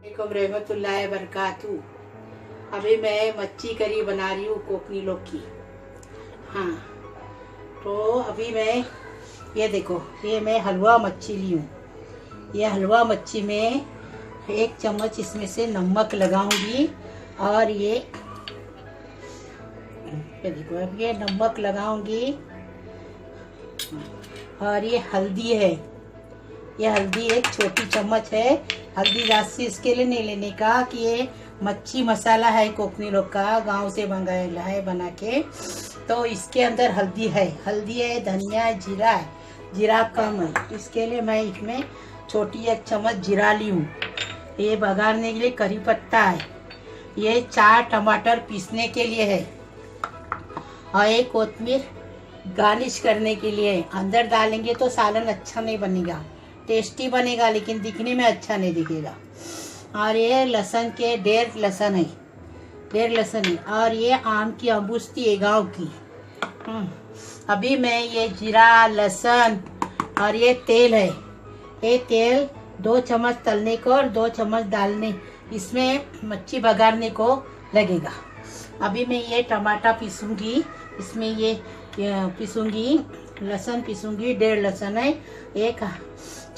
वालेकुम रहमतुल्लाहि बरकातू। अभी मैं मच्छी करी बना रही हूँ कोकनी लोग की। हाँ, तो अभी मैं ये देखो, ये मैं हलवा मच्छी ली हूँ। ये हलवा मच्छी में 1 चम्मच इसमें से नमक लगाऊंगी और ये देखो, अब ये नमक लगाऊंगी और ये हल्दी है। ये हल्दी 1 छोटी चम्मच है। हल्दी जास्ती इसके लिए नहीं लेने का कि ये मच्छी मसाला है कोकनी लोग का, गांव से मंगाया है बना के, तो इसके अंदर हल्दी है, धनिया है, जीरा है। जीरा कम है, इसके लिए मैं इसमें छोटी 1 चम्मच जीरा ली हूँ। ये बघारने के लिए करी पत्ता है। ये 4 टमाटर पीसने के लिए है और एक कोतमीर गार्निश करने के लिए है। अंदर डालेंगे तो सालन अच्छा नहीं बनेगा, टेस्टी बनेगा लेकिन दिखने में अच्छा नहीं दिखेगा। और ये लहसुन के 1.5 लहसुन है और ये आम की अम्बुस्ती है गांव की। अभी मैं ये जीरा, लहसुन और ये तेल है। ये तेल 2 चम्मच तलने को और 2 चम्मच डालने, इसमें मच्छी बघारने को लगेगा। अभी मैं ये टमाटर पीसूंगी, इसमें ये पीसूंगी, लहसुन पीसूंगी, 1.5 लहसुन है, 1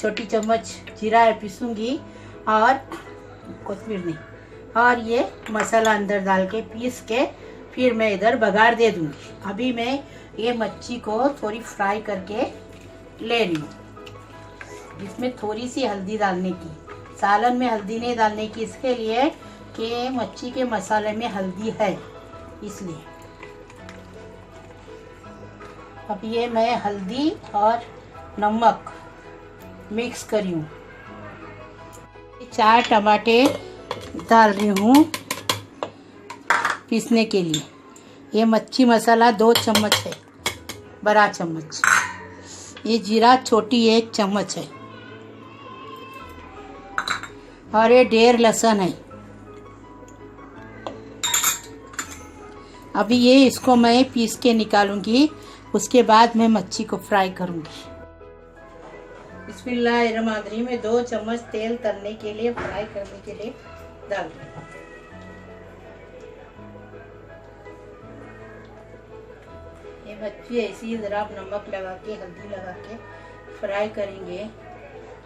छोटी चम्मच जीरा है पीसूंगी और कोतमीर नहीं, और ये मसाला अंदर डाल के पीस के फिर मैं इधर बघार दे दूंगी। अभी मैं ये मच्छी को थोड़ी फ्राई करके ले रही हूँ। इसमें थोड़ी सी हल्दी डालने की, सालन में हल्दी नहीं डालने की, इसके लिए कि मच्छी के मसाले में हल्दी है इसलिए। अब ये मैं हल्दी और नमक मिक्स करी हूँ। 4 टमाटे डाल रही हूँ पीसने के लिए। ये मच्छी मसाला 2 चम्मच है, बड़ा चम्मच। ये जीरा छोटी 1 चम्मच है और ये 1.5 लहसुन है। अभी ये इसको मैं पीस के निकालूंगी, उसके बाद मैं मच्छी को फ्राई करूंगी। बिस्मिल्लाहिर्रहमानिर्रहीम में 2 चम्मच तेल तलने के लिए, फ्राई करने के लिए डाल दूँ। ये मच्छी ऐसी जरा नमक लगा के, हल्दी लगा के फ्राई करेंगे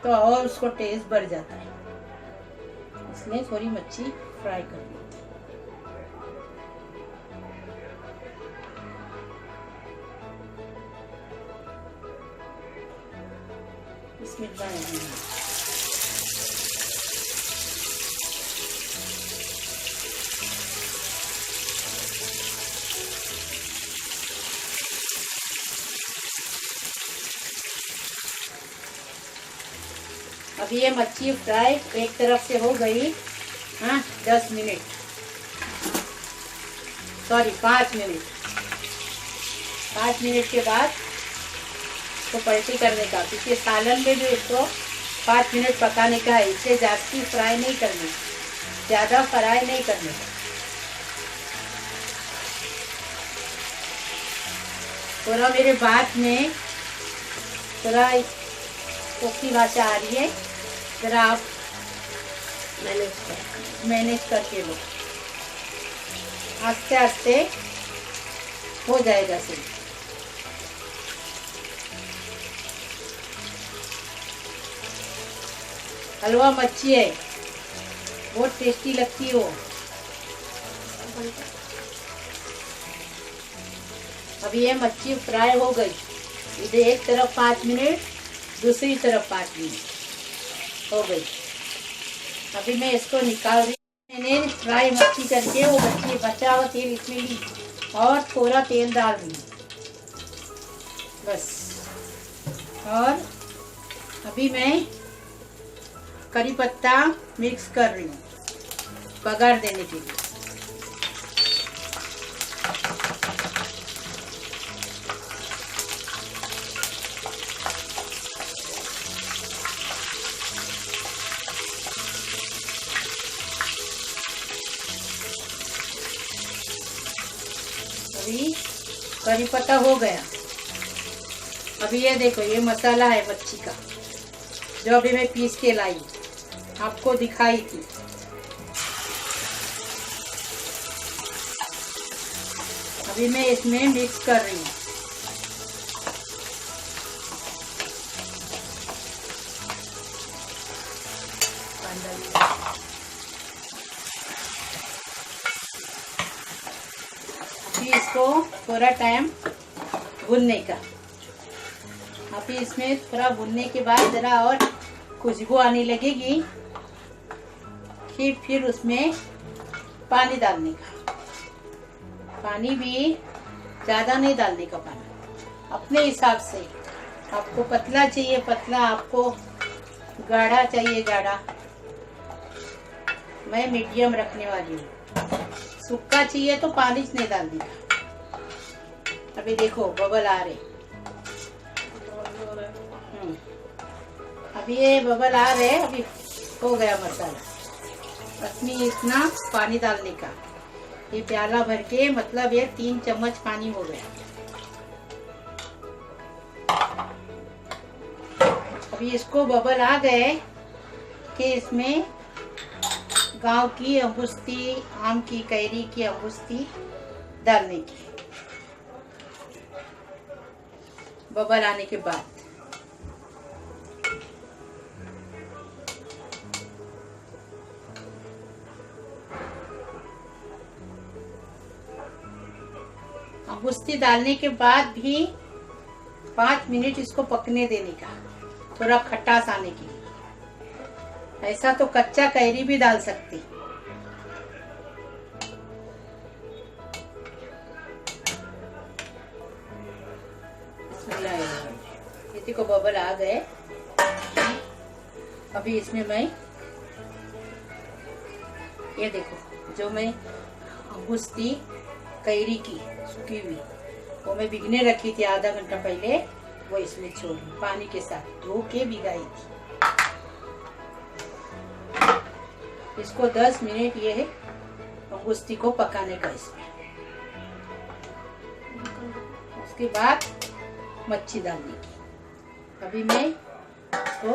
तो और उसको टेस्ट बढ़ जाता है, इसलिए थोड़ी मच्छी फ्राई कर लेते हैं। अभी ये मच्छी फ्राई एक तरफ से हो गई। 10 मिनट, सॉरी 5 मिनट। 5 मिनट के बाद तो पलटी करने का, क्योंकि सालन में भी इसको 5 मिनट पकाने का है। इसे जास्ती फ्राई नहीं करनी, ज़्यादा फ्राई नहीं करने का। थोड़ा मेरे बात में थोड़ा कोकी भाषा आ रही है, जरा आप मैनेज करके लो, आस्ते आस्ते हो जाएगा सही। हलवा मच्छी है, बहुत टेस्टी लगती है वो। अभी ये मच्छी फ्राई हो गई, इधर एक तरफ 5 मिनट, दूसरी तरफ 5 मिनट हो गई। अभी मैं इसको निकाल रही हूँ। मैंने फ्राई मच्छी करके वो मच्छी बचा हुआ तेल इसमें ली और थोड़ा तेल डाल रही हूँ बस। और अभी मैं करी पत्ता मिक्स कर रही हूँ बघार देने के लिए। अभी करी पत्ता हो गया। अभी ये देखो, ये मसाला है मच्छी का जो अभी मैं पीस के लाई, आपको दिखाई थी। अभी मैं इसमें मिक्स कर रही हूँ। अभी इसको थोड़ा टाइम भूनने का। अभी इसमें थोड़ा भूनने के बाद जरा और खुशबू आने लगेगी कि फिर उसमें पानी डालने का। पानी भी ज़्यादा नहीं डालने का, पानी अपने हिसाब से। आपको पतला चाहिए पतला, आपको गाढ़ा चाहिए गाढ़ा। मैं मीडियम रखने वाली हूँ। सूखा चाहिए तो पानी नहीं डालने का। अभी देखो बबल आ रहे। अभी ये बबल आ रहे, अभी हो गया मसाला। इसमें इतना पानी डालने का, ये प्याला भर के, मतलब ये 3 चम्मच पानी हो गया। अभी इसको बबल आ गए कि इसमें गांव की अमूस्ती, आम की कैरी की अमूस्ती डालने की। बबल आने के बाद अमूस्ती डालने के बाद भी 5 मिनट इसको पकने देने का, थोड़ा खटास आने के लिए। ऐसा तो कच्चा कैरी भी डाल सकते। ये देखो बबल आ गए। अभी इसमें मैं ये देखो जो मैं अमूस्ती कैरी की सूखी हुई, वो मैं भिगने रखी थी आधा घंटा पहले, वो इसमें छोड़ी पानी के साथ धो के भिगाई थी। इसको 10 मिनट ये अमूस्ती को पकाने का इसमें। उसके बाद मच्छी डालने की। अभी मैं इसको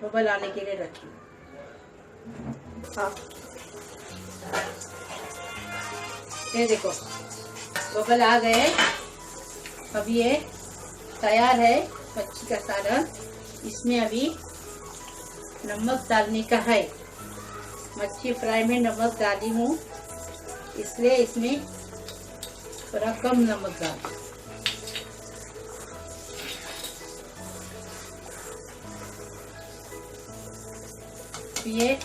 बबल आने के लिए रखी हूँ। हाँ ये देखो बबल आ गए। अब ये तैयार है मच्छी का सालन। इसमें अभी नमक डालने का है। मच्छी फ्राई में नमक डाली हूँ, इसलिए इसमें थोड़ा कम नमक डाल। ये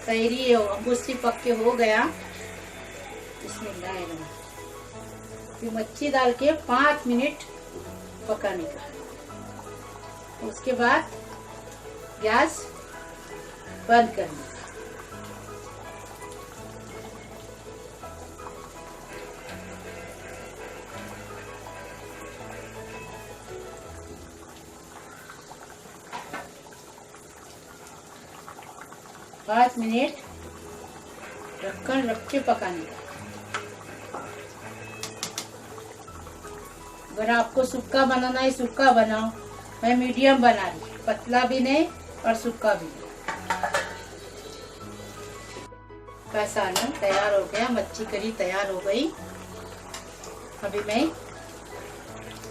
कैरी अमूस्ती पक के हो गया। इसमें मच्छी डाल के 5 मिनट पकाने का। उसके बाद गैस बंद करने का। पाँच मिनट ढक्कन रख के पकाने का। अगर आपको सूखा बनाना है सूखा बनाओ, मैं मीडियम बना रही, पतला भी नहीं और सूखा भी नहीं। का सालन तैयार हो गया, मच्छी करी तैयार हो गई। अभी मैं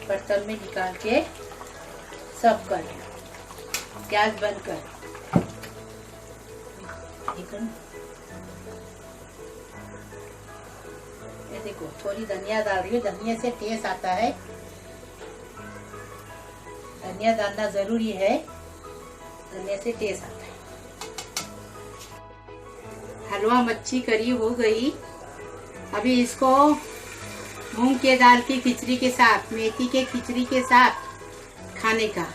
बर्तन में निकाल के सर्व कर, गैस बंद कर। ये देखो थोड़ी धनिया डाल रही हूँ, धनिया से टेस्ट आता है। धनिया डालना जरूरी है, धनिया से टेस्ट आता है। हलवा मच्छी करी हो गई। अभी इसको मूंग के दाल की खिचड़ी के साथ, मेथी के खिचड़ी के साथ खाने का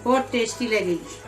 बहुत टेस्टी लगेगी।